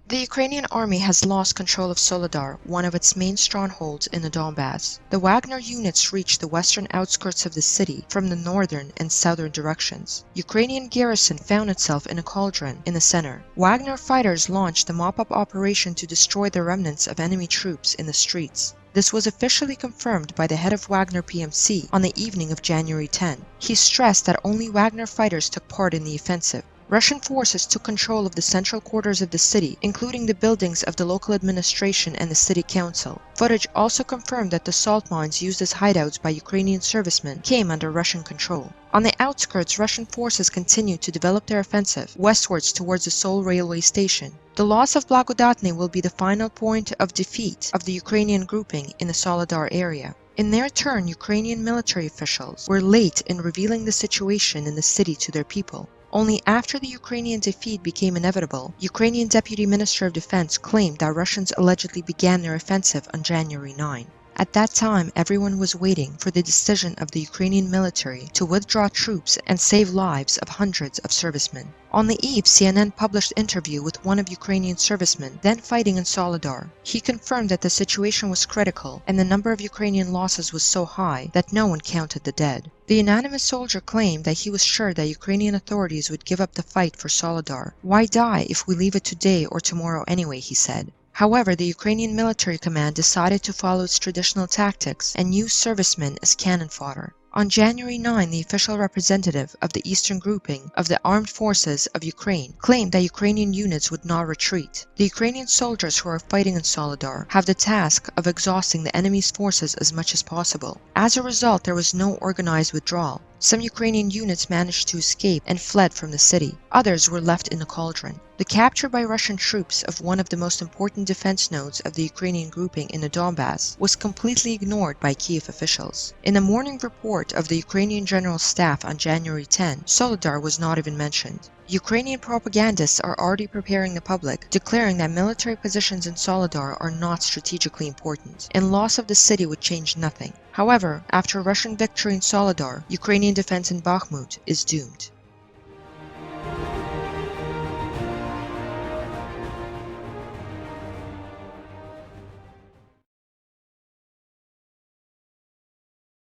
The Ukrainian army has lost control of Soledar, one of its main strongholds in the Donbass. The Wagner units reached the western outskirts of the city from the northern and southern directions. Ukrainian garrison found itself in a cauldron in the center. Wagner fighters launched a mop-up operation to destroy the remnants of enemy troops in the streets. This was officially confirmed by the head of Wagner PMC on the evening of January 10. He stressed that only Wagner fighters took part in the offensive. Russian forces took control of the central quarters of the city, including the buildings of the local administration and the city council. Footage also confirmed that the salt mines used as hideouts by Ukrainian servicemen came under Russian control. On the outskirts, Russian forces continued to develop their offensive westwards towards the Sol railway station. The loss of Blagodatny will be the final point of defeat of the Ukrainian grouping in the Soledar area. In their turn, Ukrainian military officials were late in revealing the situation in the city to their people. Only after the Ukrainian defeat became inevitable, Ukrainian Deputy Minister of Defense claimed that Russians allegedly began their offensive on January 9. At that time, everyone was waiting for the decision of the Ukrainian military to withdraw troops and save lives of hundreds of servicemen. On the eve, CNN published an interview with one of Ukrainian servicemen then fighting in Soledar. He confirmed that the situation was critical and the number of Ukrainian losses was so high that no one counted the dead. The anonymous soldier claimed that he was sure that Ukrainian authorities would give up the fight for Soledar. "Why die if we leave it today or tomorrow anyway?" he said. However, the Ukrainian military command decided to follow its traditional tactics and use servicemen as cannon fodder. On January 9, the official representative of the Eastern Grouping of the Armed Forces of Ukraine claimed that Ukrainian units would not retreat. The Ukrainian soldiers who are fighting in Soledar have the task of exhausting the enemy's forces as much as possible. As a result, there was no organized withdrawal. Some Ukrainian units managed to escape and fled from the city. Others were left in the cauldron. The capture by Russian troops of one of the most important defense nodes of the Ukrainian grouping in the Donbass was completely ignored by Kiev officials. In the morning report of the Ukrainian General Staff on January 10, Soledar was not even mentioned. Ukrainian propagandists are already preparing the public, declaring that military positions in Soledar are not strategically important, and loss of the city would change nothing. However, after Russian victory in Soledar, Ukrainian defense in Bakhmut is doomed.